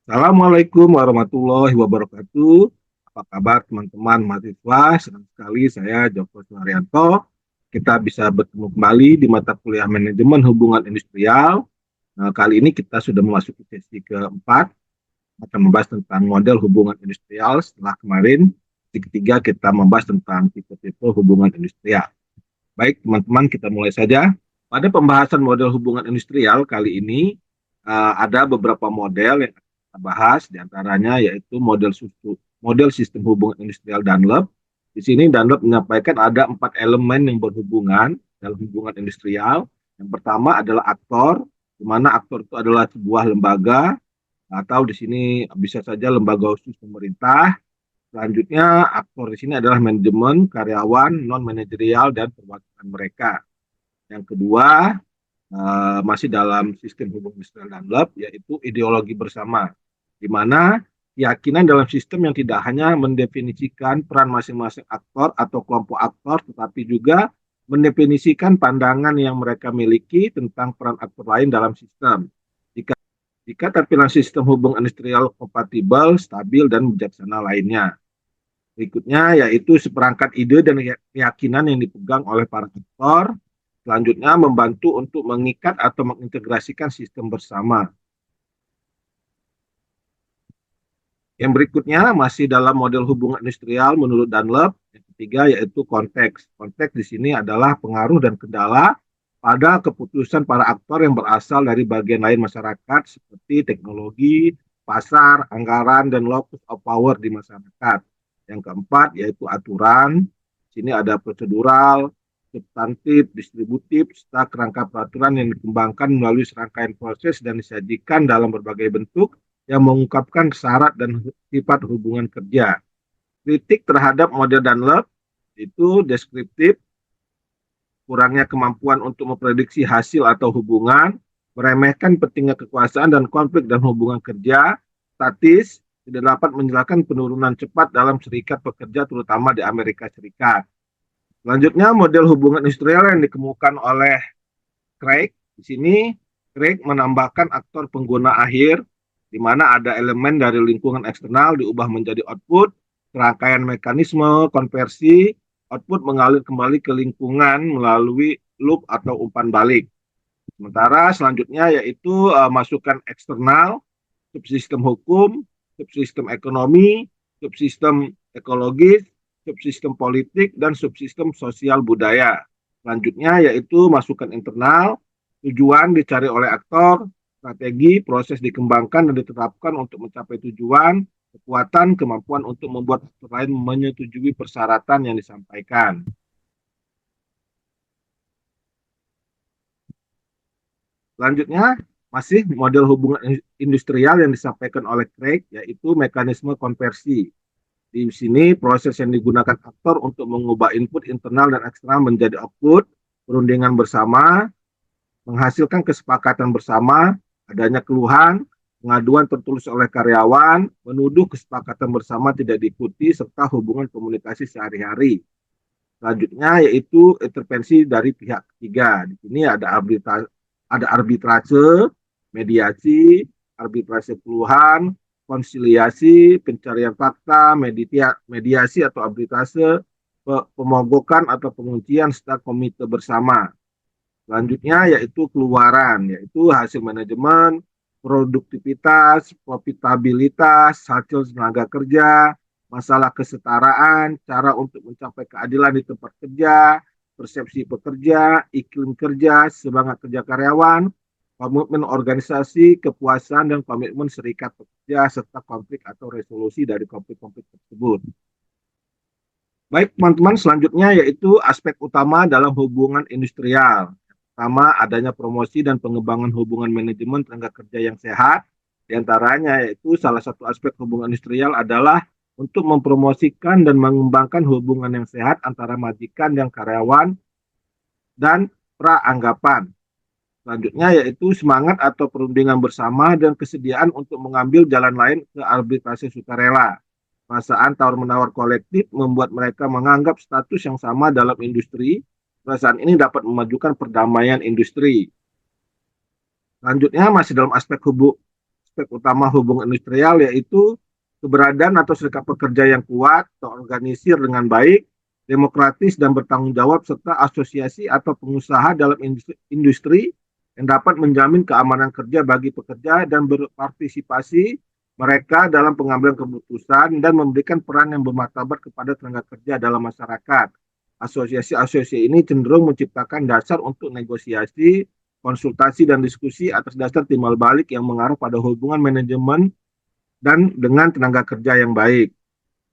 Assalamualaikum warahmatullahi wabarakatuh. Apa kabar teman-teman mahasiswa? Senang sekali saya Joko Suharyanto. Kita bisa bertemu kembali di mata kuliah Manajemen Hubungan Industrial. Nah, kali ini kita sudah memasuki sesi keempat, akan membahas tentang model hubungan industrial. Setelah kemarin, di ketiga kita membahas tentang tipe-tipe hubungan industrial. Baik, teman-teman, kita mulai saja. Pada pembahasan model hubungan industrial kali ini, ada beberapa model yang kita bahas, diantaranya yaitu model sistem hubungan industrial Dunlop. Di sini Dunlop menyampaikan ada 4 elemen yang berhubungan dalam hubungan industrial. Yang pertama adalah aktor, di mana aktor itu adalah sebuah lembaga, atau di sini bisa saja lembaga khusus pemerintah. Selanjutnya, aktor di sini adalah manajemen, karyawan, non-manajerial, dan perwakilan mereka. Yang kedua, masih dalam sistem hubungan industrial Dunlop, yaitu ideologi bersama, di mana keyakinan dalam sistem yang tidak hanya mendefinisikan peran masing-masing aktor atau kelompok aktor, tetapi juga mendefinisikan pandangan yang mereka miliki tentang peran aktor lain dalam sistem. Jika, jika tampilan sistem hubungan industrial kompatibel, stabil, dan bijaksana lainnya. Berikutnya yaitu seperangkat ide dan keyakinan yang dipegang oleh para aktor. Selanjutnya membantu untuk mengikat atau mengintegrasikan sistem bersama. Yang berikutnya masih dalam model hubungan industrial menurut Dunlop. Yang ketiga yaitu konteks. Konteks di sini adalah pengaruh dan kendala pada keputusan para aktor yang berasal dari bagian lain masyarakat seperti teknologi, pasar, anggaran, dan locus of power di masyarakat. Yang keempat yaitu aturan. Di sini ada prosedural, substantif, distributif, serta kerangka peraturan yang dikembangkan melalui serangkaian proses dan disajikan dalam berbagai bentuk yang mengungkapkan syarat dan sifat hubungan kerja. Kritik terhadap model Dunlop itu deskriptif, kurangnya kemampuan untuk memprediksi hasil atau hubungan, meremehkan pentingnya kekuasaan dan konflik dan hubungan kerja, statis, tidak dapat menjelaskan penurunan cepat dalam serikat pekerja terutama di Amerika Serikat. Selanjutnya model hubungan industrial yang dikemukakan oleh Craig. Di sini Craig menambahkan aktor pengguna akhir, di mana ada elemen dari lingkungan eksternal diubah menjadi output, serangkaian mekanisme konversi, output mengalir kembali ke lingkungan melalui loop atau umpan balik. Sementara selanjutnya yaitu masukan eksternal, subsistem hukum, subsistem ekonomi, subsistem ekologis, subsistem politik, dan subsistem sosial budaya. Selanjutnya yaitu masukan internal, tujuan dicari oleh aktor, strategi, proses dikembangkan dan diterapkan untuk mencapai tujuan, kekuatan, kemampuan untuk membuat aktor lain menyetujui persyaratan yang disampaikan. Selanjutnya, masih model hubungan industrial yang disampaikan oleh Craig, yaitu mekanisme konversi. Di sini proses yang digunakan aktor untuk mengubah input internal dan eksternal menjadi output, perundingan bersama, menghasilkan kesepakatan bersama, adanya keluhan, pengaduan tertulis oleh karyawan, menuduh kesepakatan bersama tidak diikuti, serta hubungan komunikasi sehari-hari. Selanjutnya yaitu intervensi dari pihak ketiga. Di sini ada arbitrase, mediasi, arbitrase keluhan, konsiliasi, pencarian fakta, mediasi atau arbitrase, pemogokan atau penguncian, serta komite bersama. Selanjutnya yaitu keluaran, yaitu hasil manajemen, produktivitas, profitabilitas, hasil tenaga kerja, masalah kesetaraan, cara untuk mencapai keadilan di tempat kerja, persepsi pekerja, iklim kerja, semangat kerja karyawan, komitmen organisasi, kepuasan, dan komitmen serikat pekerja, serta konflik atau resolusi dari konflik-konflik tersebut. Baik teman-teman, selanjutnya yaitu aspek utama dalam hubungan industrial. Pertama, adanya promosi dan pengembangan hubungan manajemen tenaga kerja yang sehat. Di antaranya yaitu salah satu aspek hubungan industrial adalah untuk mempromosikan dan mengembangkan hubungan yang sehat antara majikan dan karyawan dan praanggapan. Selanjutnya yaitu semangat atau perundingan bersama dan kesediaan untuk mengambil jalan lain ke arbitrase sukarela. Perasaan tawar-menawar kolektif membuat mereka menganggap status yang sama dalam industri. Perasaan ini dapat memajukan perdamaian industri. Selanjutnya masih dalam aspek aspek utama hubungan industrial yaitu keberadaan atau serikat pekerja yang kuat, terorganisir dengan baik, demokratis dan bertanggung jawab, serta asosiasi atau pengusaha dalam industri yang dapat menjamin keamanan kerja bagi pekerja dan berpartisipasi mereka dalam pengambilan keputusan dan memberikan peran yang bermartabat kepada tenaga kerja dalam masyarakat. Asosiasi-asosiasi ini cenderung menciptakan dasar untuk negosiasi, konsultasi, dan diskusi atas dasar timbal balik yang mengarah pada hubungan manajemen dan dengan tenaga kerja yang baik.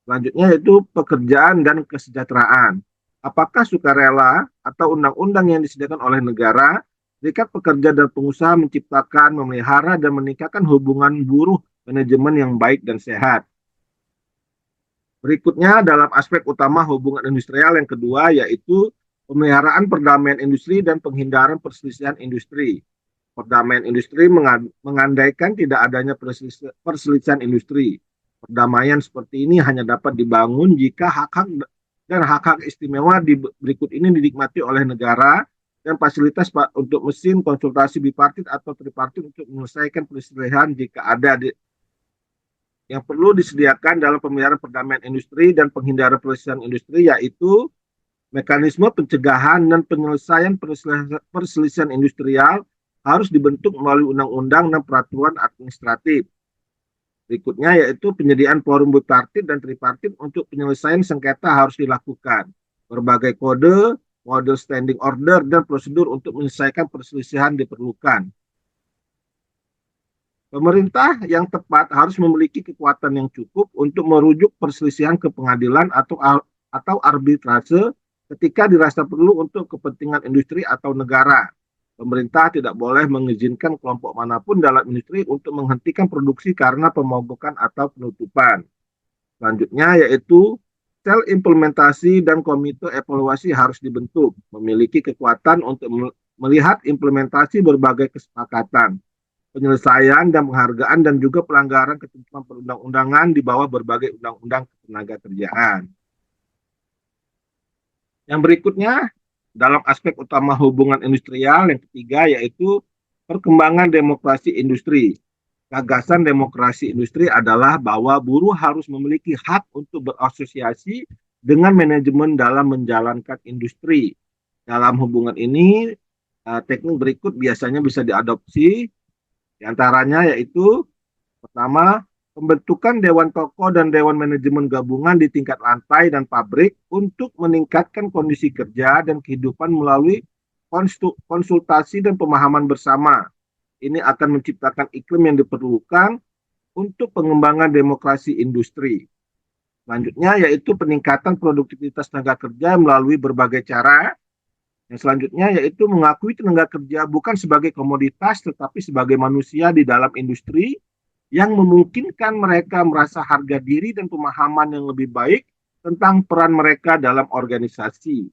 Selanjutnya yaitu pekerjaan dan kesejahteraan. Apakah sukarela atau undang-undang yang disediakan oleh negara, serikat pekerja dan pengusaha menciptakan, memelihara, dan meningkatkan hubungan buruh manajemen yang baik dan sehat. Berikutnya dalam aspek utama hubungan industrial yang kedua yaitu pemeliharaan perdamaian industri dan penghindaran perselisihan industri. Perdamaian industri mengandaikan tidak adanya perselisihan industri. Perdamaian seperti ini hanya dapat dibangun jika hak-hak dan hak-hak istimewa berikut ini dinikmati oleh negara dan fasilitas untuk mesin konsultasi bipartit atau tripartit untuk menyelesaikan perselisihan jika ada yang perlu disediakan dalam pemeliharaan perdamaian industri dan penghindaran perselisihan industri yaitu mekanisme pencegahan dan penyelesaian perselisihan industrial harus dibentuk melalui undang-undang dan peraturan administratif. Berikutnya yaitu penyediaan forum bipartit dan tripartit untuk penyelesaian sengketa harus dilakukan. Berbagai kode, model standing order, dan prosedur untuk menyelesaikan perselisihan diperlukan. Pemerintah yang tepat harus memiliki kekuatan yang cukup untuk merujuk perselisihan ke pengadilan atau arbitrase ketika dirasa perlu untuk kepentingan industri atau negara. Pemerintah tidak boleh mengizinkan kelompok manapun dalam industri untuk menghentikan produksi karena pemogokan atau penutupan. Selanjutnya yaitu sel implementasi dan komite evaluasi harus dibentuk, memiliki kekuatan untuk melihat implementasi berbagai kesepakatan, penyelesaian dan penghargaan dan juga pelanggaran ketentuan perundang-undangan di bawah berbagai undang-undang ketenaga kerjaan. Yang berikutnya dalam aspek utama hubungan industrial yang ketiga yaitu perkembangan demokrasi industri. Gagasan demokrasi industri adalah bahwa buruh harus memiliki hak untuk berasosiasi dengan manajemen dalam menjalankan industri. Dalam hubungan ini, teknik berikut biasanya bisa diadopsi. Di antaranya yaitu pertama, pembentukan dewan tokoh dan dewan manajemen gabungan di tingkat lantai dan pabrik untuk meningkatkan kondisi kerja dan kehidupan melalui konsultasi dan pemahaman bersama. Ini akan menciptakan iklim yang diperlukan untuk pengembangan demokrasi industri. Selanjutnya yaitu peningkatan produktivitas tenaga kerja melalui berbagai cara. Yang selanjutnya yaitu mengakui tenaga kerja bukan sebagai komoditas tetapi sebagai manusia di dalam industri yang memungkinkan mereka merasa harga diri dan pemahaman yang lebih baik tentang peran mereka dalam organisasi.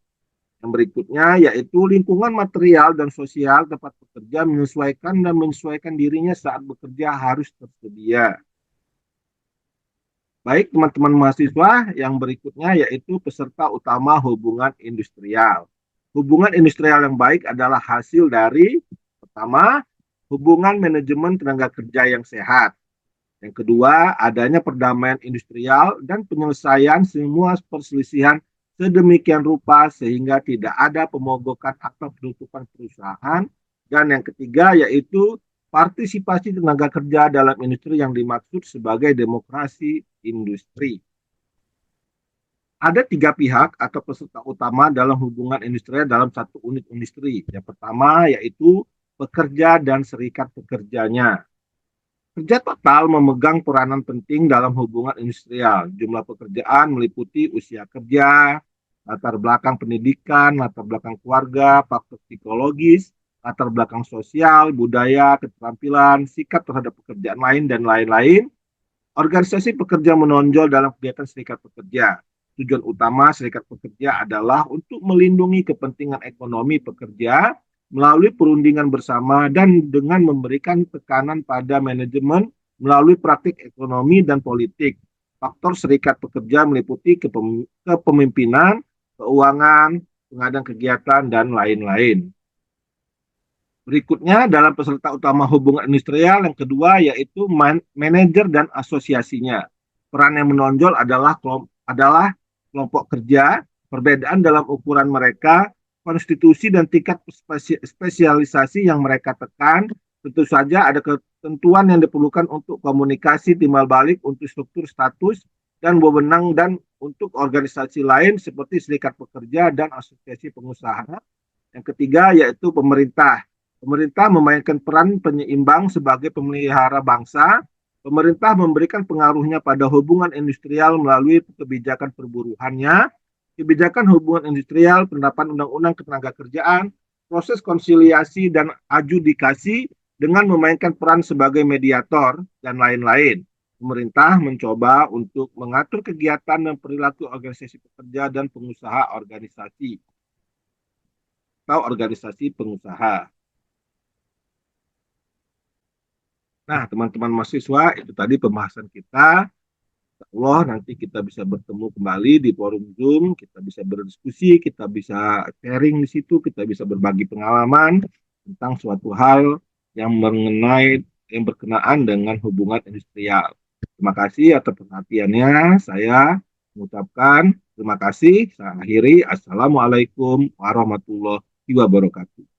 Yang berikutnya yaitu lingkungan material dan sosial tempat bekerja menyesuaikan dirinya saat bekerja harus tersedia. Baik teman-teman mahasiswa, yang berikutnya yaitu peserta utama hubungan industrial. Hubungan industrial yang baik adalah hasil dari pertama, hubungan manajemen tenaga kerja yang sehat. Yang kedua, adanya perdamaian industrial dan penyelesaian semua perselisihan sedemikian rupa sehingga tidak ada pemogokan atau penutupan perusahaan. Dan yang ketiga yaitu partisipasi tenaga kerja dalam industri yang dimaksud sebagai demokrasi industri. Ada tiga pihak atau peserta utama dalam hubungan industrial dalam satu unit industri. Yang pertama yaitu pekerja dan serikat pekerjanya. Kerja total memegang peranan penting dalam hubungan industrial. Jumlah pekerjaan meliputi usia kerja, latar belakang pendidikan, latar belakang keluarga, faktor psikologis, latar belakang sosial, budaya, keterampilan, sikap terhadap pekerjaan lain, dan lain-lain. Organisasi pekerja menonjol dalam kegiatan serikat pekerja. Tujuan utama serikat pekerja adalah untuk melindungi kepentingan ekonomi pekerja melalui perundingan bersama dan dengan memberikan tekanan pada manajemen melalui praktik ekonomi dan politik. Faktor serikat pekerja meliputi kepemimpinan, keuangan, pengadaan kegiatan, dan lain-lain. Berikutnya dalam peserta utama hubungan industrial yang kedua yaitu manajer dan asosiasinya. Peran yang menonjol adalah kelompok kerja, perbedaan dalam ukuran mereka, konstitusi dan tingkat spesialisasi yang mereka tekan. Tentu saja ada ketentuan yang diperlukan untuk komunikasi timbal balik untuk struktur status dan wewenang dan untuk organisasi lain seperti serikat pekerja dan asosiasi pengusaha. Yang ketiga yaitu pemerintah. Pemerintah memainkan peran penyeimbang sebagai pemelihara bangsa. Pemerintah memberikan pengaruhnya pada hubungan industrial melalui kebijakan perburuhannya, kebijakan hubungan industrial, penerapan undang-undang ketenagakerjaan, proses konsiliasi dan adjudikasi dengan memainkan peran sebagai mediator dan lain-lain. Pemerintah mencoba untuk mengatur kegiatan dan perilaku organisasi pekerja dan pengusaha organisasi atau organisasi pengusaha. Nah, teman-teman mahasiswa, itu tadi pembahasan kita. Allah nanti kita bisa bertemu kembali di forum Zoom, kita bisa berdiskusi, kita bisa sharing di situ, kita bisa berbagi pengalaman tentang suatu hal yang berkenaan dengan hubungan industrial. Terima kasih atas perhatiannya. Saya mengucapkan terima kasih. Saya akhiri. Assalamualaikum warahmatullahi wabarakatuh.